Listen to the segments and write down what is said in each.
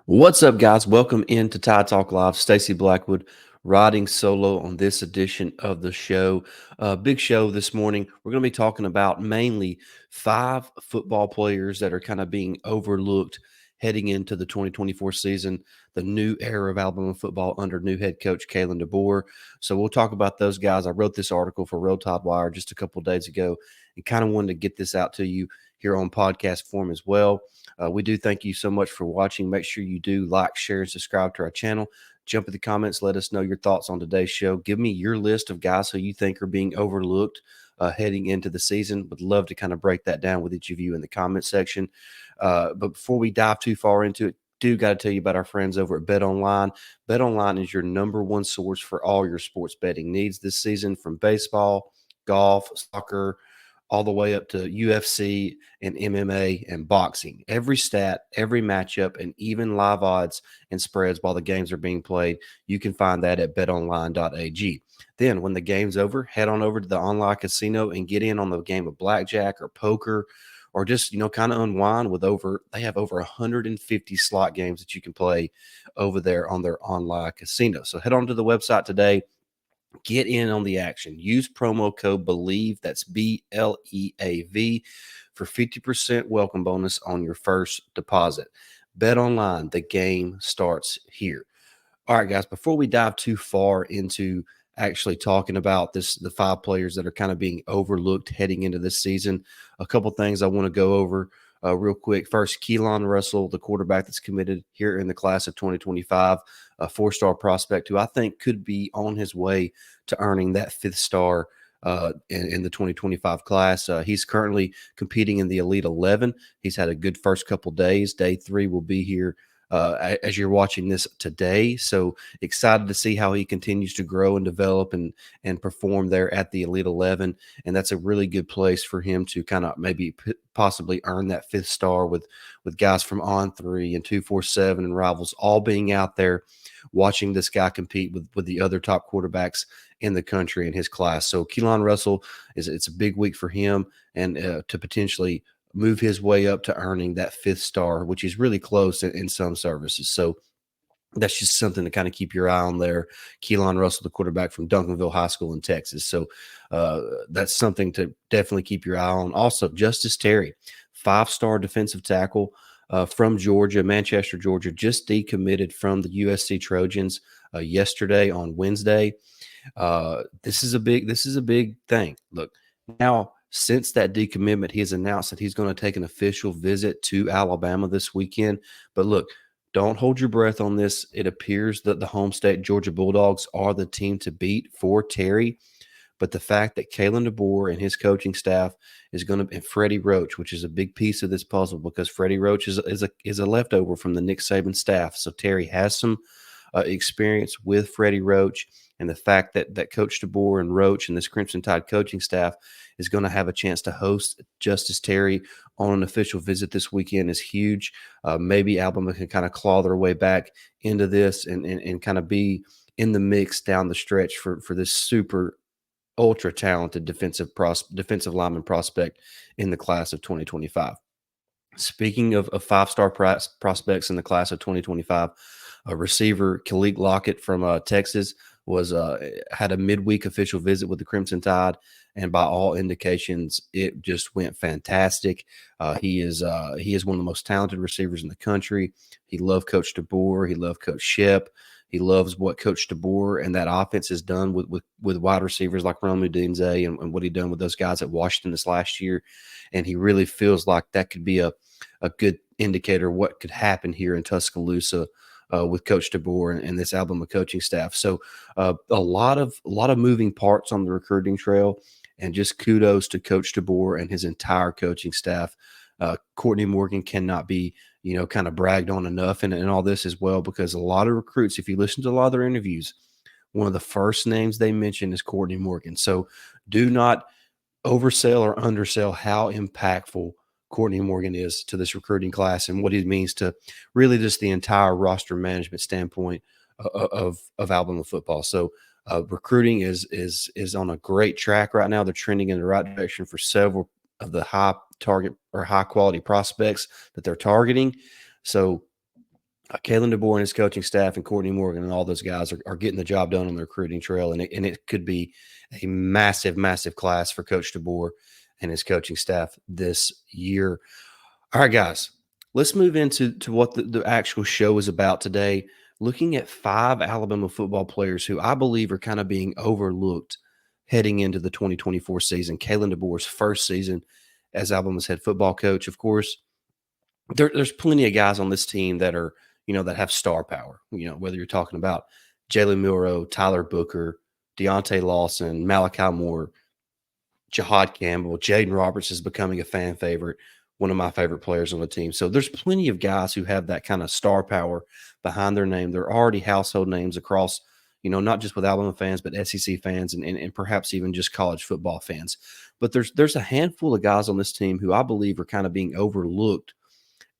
What's up, guys? Welcome into Tide Talk Live. Stacey Blackwood riding solo on this edition of the show. Big show this morning. We're going to be talking about mainly 5 football players that are kind of being overlooked heading into the 2024 season, the new era of Alabama football under new head coach Kalen DeBoer. So we'll talk about those guys. I wrote this article for Roll Tide Wire just a couple of days ago and kind of wanted to get this out to you here on podcast form as well. We do thank you so much for watching. Make sure you do like, share, and subscribe to our channel. Jump in the comments. Let us know your thoughts on today's show. Give me your list of guys who you think are being overlooked heading into the season. Would love to kind of break that down with each of you in the comment section. But before we dive too far into it, do got to tell you about our friends over at Bet Online. Bet Online is your number one source for all your sports betting needs this season, from baseball, golf, soccer, all the way up to UFC and MMA and boxing. Every stat, every matchup, and even live odds and spreads while the games are being played, you can find that at betonline.ag. Then when the game's over, head on over to the online casino and get in on the game of blackjack or poker, or just, kind of unwind with they have over 150 slot games that you can play over there on their online casino. So head on to the website today. Get in on the action. Use promo code BELIEVE, that's BLEAV, for 50% welcome bonus on your first deposit. Bet online, the game starts here. All right, guys, before we dive too far into actually talking about the 5 players that are kind of being overlooked heading into this season, a couple things I want to go over real quick. First, Keelan Russell, the quarterback that's committed here in the class of 2025, a 4-star prospect who I think could be on his way to earning that 5th star in the 2025 class. He's currently competing in the Elite 11. He's had a good first couple days. Day 3 will be here as you're watching this today. So excited to see how he continues to grow and develop and perform there at the Elite 11. And that's a really good place for him to kind of maybe possibly earn that 5th star with guys from On3 and 247 and rivals all being out there watching this guy compete with the other top quarterbacks in the country in his class. So Keelan Russell, it's a big week for him, and to potentially move his way up to earning that 5th star, which is really close in some services. So that's just something to kind of keep your eye on there. Keelan Russell, the quarterback from Duncanville High School in Texas. So that's something to definitely keep your eye on. Also, Justice Terry, 5-star defensive tackle from Georgia, Manchester, Georgia, just decommitted from the USC Trojans yesterday on Wednesday. This is a big thing. Look, now, since that decommitment, he has announced that he's going to take an official visit to Alabama this weekend. But look, don't hold your breath on this. It appears that the home state Georgia Bulldogs are the team to beat for Terry. But the fact that Kalen DeBoer and his coaching staff is going to, and Freddie Roach, which is a big piece of this puzzle, because Freddie Roach is a leftover from the Nick Saban staff. So Terry has some experience with Freddie Roach, and the fact that Coach DeBoer and Roach and this Crimson Tide coaching staff is going to have a chance to host Justice Terry on an official visit this weekend is huge. Maybe Alabama can kind of claw their way back into this and kind of be in the mix down the stretch for this super ultra talented defensive lineman prospect in the class of 2025. Speaking of 5-star prospects in the class of 2025, receiver Khalid Lockett from Texas had a midweek official visit with the Crimson Tide, and by all indications, it just went fantastic. He is one of the most talented receivers in the country. He loved Coach DeBoer. He loved Coach Shep. He loves what Coach DeBoer and that offense has done with wide receivers like Rome Odunze and what he done with those guys at Washington this last year. And he really feels like that could be a good indicator of what could happen here in Tuscaloosa with Coach DeBoer and this Alabama coaching staff. So a lot of moving parts on the recruiting trail, and just kudos to Coach DeBoer and his entire coaching staff. Courtney Morgan cannot be, kind of bragged on enough and all this as well, because a lot of recruits, if you listen to a lot of their interviews, one of the first names they mention is Courtney Morgan. So do not oversell or undersell how impactful Courtney Morgan is to this recruiting class and what he means to really just the entire roster management standpoint of Alabama football. So recruiting is on a great track right now. They're trending in the right direction for several of the high target or high quality prospects that they're targeting. So Kalen DeBoer and his coaching staff and Courtney Morgan and all those guys are getting the job done on the recruiting trail, and it could be a massive, massive class for Coach DeBoer and his coaching staff this year. All right, guys, let's move into what the actual show is about today. Looking at 5 Alabama football players who I believe are kind of being overlooked heading into the 2024 season. Kalen DeBoer's first season as Alabama's head football coach. Of course, there's plenty of guys on this team that are, that have star power. Whether you're talking about Jalen Milroe, Tyler Booker, Deontay Lawson, Malachi Moore, Jahad Campbell, Jaden Roberts is becoming a fan favorite, one of my favorite players on the team. So there's plenty of guys who have that kind of star power behind their name. They're already household names across, not just with Alabama fans, but SEC fans and perhaps even just college football fans. But there's a handful of guys on this team who I believe are kind of being overlooked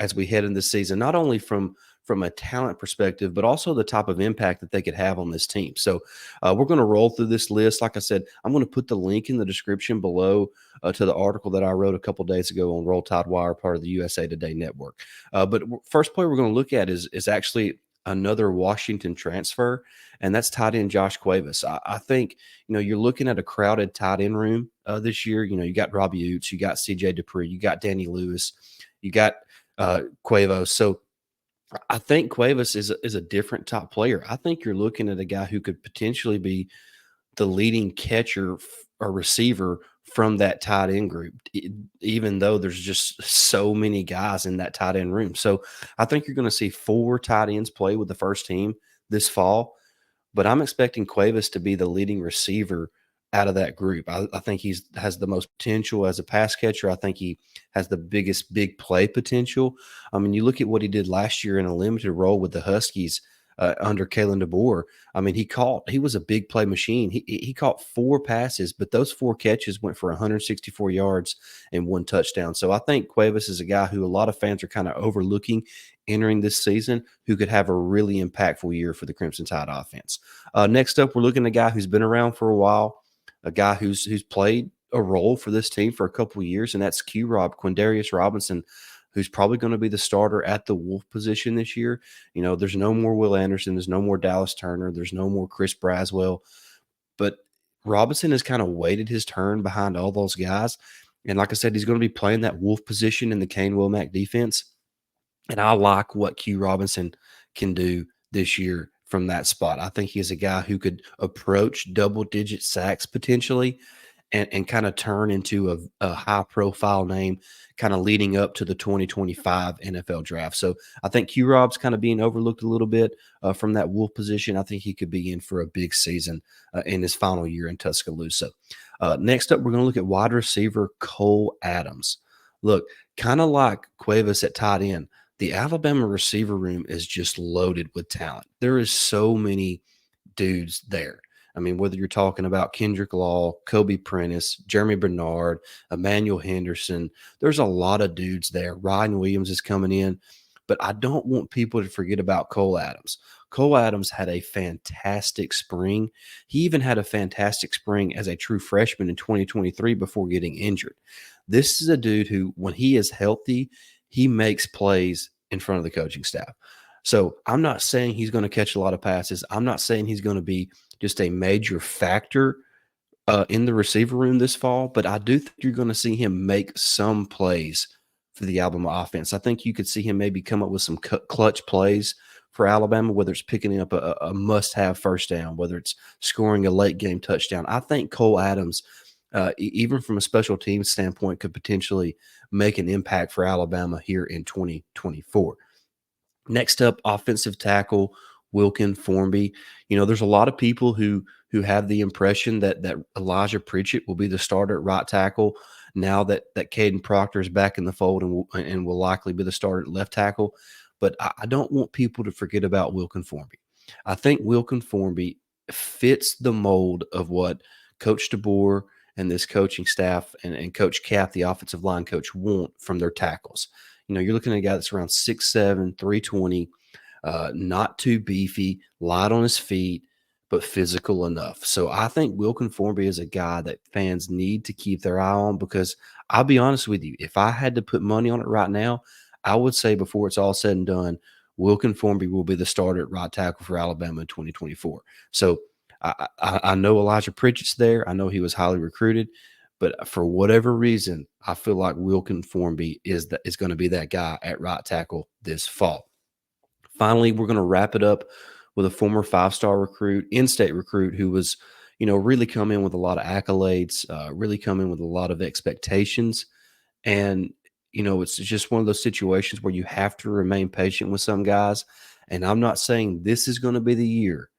as we head into this season, not only from a talent perspective, but also the type of impact that they could have on this team. So we're going to roll through this list. Like I said, I'm going to put the link in the description below to the article that I wrote a couple days ago on Roll Tide Wire, part of the USA Today network. But first player we're going to look at is actually another Washington transfer, and that's tight end Josh Cuevas. I think, you're looking at a crowded tight end room this year. You got Robbie Oots, you got CJ Dupree, you got Danny Lewis, you got Cuevas. So I think Cuevas is a different top player. I think you're looking at a guy who could potentially be the leading catcher or receiver from that tight end group, even though there's just so many guys in that tight end room. So I think you're going to see 4 tight ends play with the first team this fall, but I'm expecting Cuevas to be the leading receiver out of that group. I think has the most potential as a pass catcher. I think he has the biggest big play potential. I mean, you look at what he did last year in a limited role with the Huskies under Kalen DeBoer. I mean, he was a big play machine. He caught 4 passes, but those 4 catches went for 164 yards and 1 touchdown. So I think Cuevas is a guy who a lot of fans are kind of overlooking entering this season, who could have a really impactful year for the Crimson Tide offense. Next up, we're looking at a guy who's been around for a while, a guy who's played a role for this team for a couple of years, and that's Quandarrius Robinson, who's probably going to be the starter at the Wolf position this year. There's no more Will Anderson, there's no more Dallas Turner, there's no more Chris Braswell, but Robinson has kind of waited his turn behind all those guys. And like I said, he's going to be playing that Wolf position in the Kane Womack defense. And I like what Q Robinson can do this year from that spot. I think he's a guy who could approach double-digit sacks potentially and kind of turn into a high-profile name kind of leading up to the 2025 NFL draft. So I think Q-Rob's kind of being overlooked a little bit from that Wolf position. I think he could be in for a big season in his final year in Tuscaloosa. Next up, we're going to look at wide receiver Cole Adams. Look, kind of like Cuevas at tight end, the Alabama receiver room is just loaded with talent. There is so many dudes there. I mean, whether you're talking about Kendrick Law, Kobe Prentice, Jeremy Bernard, Emmanuel Henderson, there's a lot of dudes there. Ryan Williams is coming in, but I don't want people to forget about Cole Adams. Cole Adams had a fantastic spring. He even had a fantastic spring as a true freshman in 2023 before getting injured. This is a dude who, when he is healthy, he makes plays in front of the coaching staff. So I'm not saying he's going to catch a lot of passes. I'm not saying he's going to be just a major factor in the receiver room this fall, but I do think you're going to see him make some plays for the Alabama offense. I think you could see him maybe come up with some clutch plays for Alabama, whether it's picking up a must-have first down, whether it's scoring a late-game touchdown. I think Cole Adams, even from a special teams standpoint, could potentially make an impact for Alabama here in 2024. Next up, offensive tackle Wilkin Formby. There's a lot of people who have the impression that Elijah Pritchett will be the starter at right tackle now that Caden Proctor is back in the fold and will likely be the starter at left tackle. But I don't want people to forget about Wilkin Formby. I think Wilkin Formby fits the mold of what Coach DeBoer and this coaching staff and Coach Cap, the offensive line coach, want from their tackles. You're looking at a guy that's around 6'7", 320, not too beefy, light on his feet, but physical enough. So I think Wilkin Formby is a guy that fans need to keep their eye on, because I'll be honest with you, if I had to put money on it right now, I would say before it's all said and done, Wilkin Formby will be the starter at right tackle for Alabama in 2024. So I know Elijah Pritchett's there. I know he was highly recruited, but for whatever reason, I feel like Wilkin Formby is going to be that guy at right tackle this fall. Finally, we're going to wrap it up with a former five-star recruit, in-state recruit, who was, really come in with a lot of accolades, really come in with a lot of expectations. And, it's just one of those situations where you have to remain patient with some guys. And I'm not saying this is going to be the year,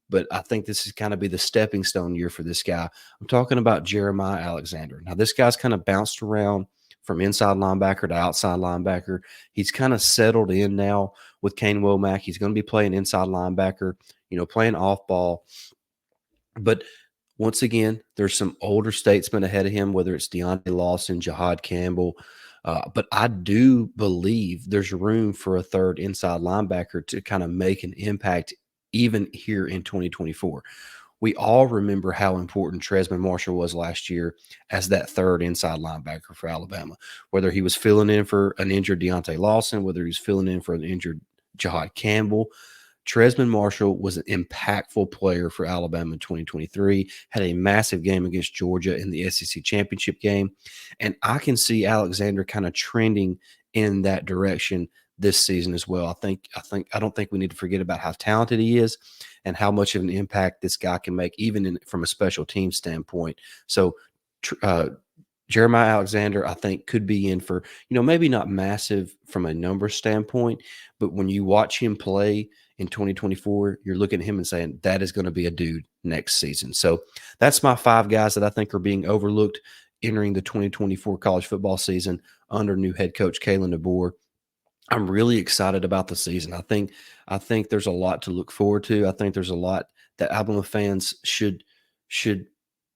but I think this is kind of be the stepping stone year for this guy. I'm talking about Jeremiah Alexander. Now, this guy's kind of bounced around from inside linebacker to outside linebacker. He's kind of settled in now with Kane Womack. He's going to be playing inside linebacker, playing off ball. But once again, there's some older statesmen ahead of him, whether it's Deontay Lawson, Jihad Campbell. But I do believe there's room for a third inside linebacker to kind of make an impact even here in 2024. We all remember how important Tresman Marshall was last year as that third inside linebacker for Alabama, whether he was filling in for an injured Deontay Lawson, whether he was filling in for an injured Jihad Campbell. Tresman Marshall was an impactful player for Alabama in 2023, had a massive game against Georgia in the SEC championship game. And I can see Alexander kind of trending in that direction this season as well. I don't think we need to forget about how talented he is and how much of an impact this guy can make, even from a special team standpoint. So, Jeremiah Alexander, I think, could be in for, maybe not massive from a number standpoint, but when you watch him play in 2024, you're looking at him and saying that is going to be a dude next season. So that's my 5 guys that I think are being overlooked entering the 2024 college football season under new head coach Kalen DeBoer. I'm really excited about the season. I think there's a lot to look forward to. I think there's a lot that Alabama fans should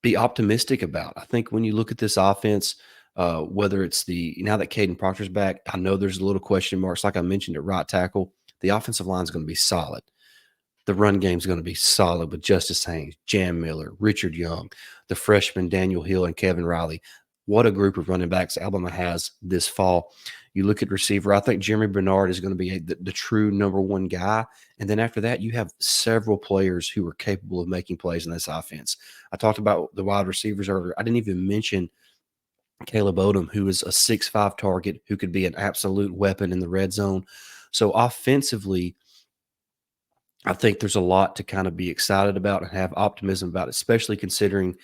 be optimistic about. I think when you look at this offense, whether it's now that Caden Proctor's back, I know there's a little question marks. Like I mentioned at right tackle, the offensive line is going to be solid. The run game is going to be solid with Justice Haynes, Jam Miller, Richard Young, the freshman Daniel Hill, and Kevin Riley. What a group of running backs Alabama has this fall. You look at receiver, I think Jeremy Bernard is going to be the true number one guy. And then after that, you have several players who are capable of making plays in this offense. I talked about the wide receivers earlier. I didn't even mention Caleb Odom, who is a 6'5" target who could be an absolute weapon in the red zone. So offensively, I think there's a lot to kind of be excited about and have optimism about, especially considering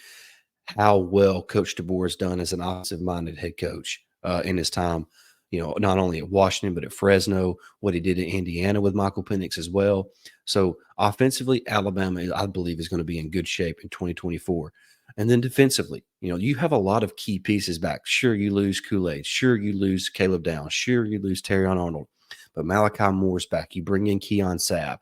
how well Coach DeBoer has done as an offensive-minded head coach in his time, not only at Washington, but at Fresno, what he did in Indiana with Michael Penix as well. So offensively, Alabama, I believe, is going to be in good shape in 2024. And then defensively, you have a lot of key pieces back. Sure, you lose Kool-Aid. Sure, you lose Caleb Downs. Sure, you lose Terrion Arnold. But Malachi Moore's back. You bring in Keon Sabb.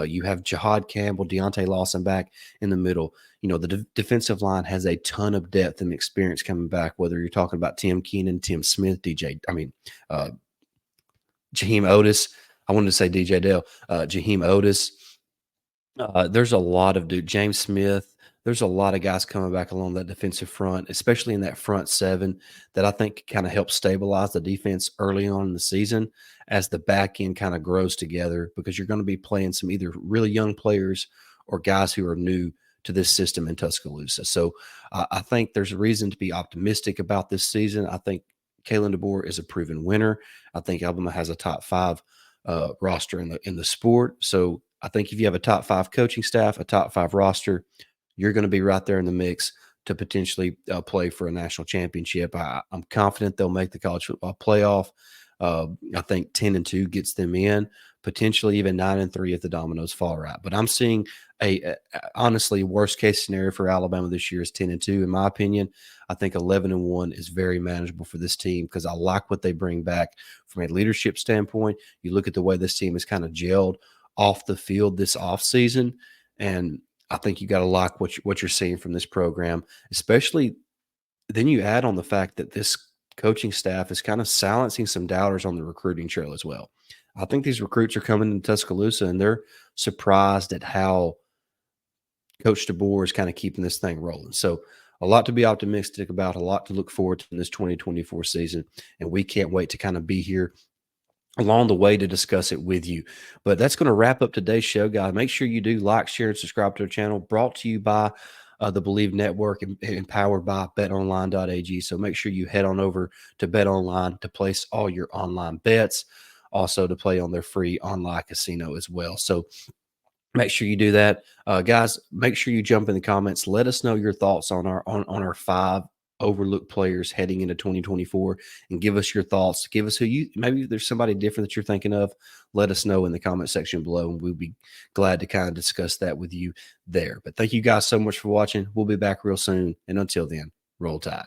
You have Jihad Campbell, Deontay Lawson back in the middle. The defensive line has a ton of depth and experience coming back, whether you're talking about Tim Keenan, Tim Smith, Jaheim Otis. I wanted to say DJ Dell, Jaheim Otis. There's a lot of James Smith. There's a lot of guys coming back along that defensive front, especially in that front seven, that I think kind of help stabilize the defense early on in the season as the back end kind of grows together, because you're going to be playing some either really young players or guys who are new to this system in Tuscaloosa. So I think there's a reason to be optimistic about this season. I think Kalen DeBoer is a proven winner. I think Alabama has a top 5 roster in the sport. So I think if you have a top 5 coaching staff, a top 5 roster, you're going to be right there in the mix to potentially play for a national championship. I'm confident they'll make the college football playoff. I think 10-2 gets them in, potentially even 9-3 if the dominoes fall right. But I'm seeing honestly, worst case scenario for Alabama this year is 10-2. In my opinion, I think 11-1 is very manageable for this team, because I like what they bring back from a leadership standpoint. You look at the way this team is kind of gelled off the field this offseason, and I think you got to like what you're seeing from this program, especially then you add on the fact that this coaching staff is kind of silencing some doubters on the recruiting trail as well. I think these recruits are coming to Tuscaloosa and they're surprised at how Coach DeBoer is kind of keeping this thing rolling. So a lot to be optimistic about, a lot to look forward to in this 2024 season. And we can't wait to kind of be here along the way to discuss it with you. But that's going to wrap up today's show, guys. Make sure you do like, share, and subscribe to our channel. Brought to you by the Believe Network and powered by betonline.ag. So make sure you head on over to BetOnline to place all your online bets, also to play on their free online casino as well. So make sure you do that, guys. Make sure you jump in the comments. Let us know your thoughts on our 5 overlooked players heading into 2024, and give us your thoughts. Give us who you, maybe there's somebody different that you're thinking of. Let us know in the comment section below, and we'll be glad to kind of discuss that with you there. But thank you guys so much for watching. We'll be back real soon, and until then, roll tide.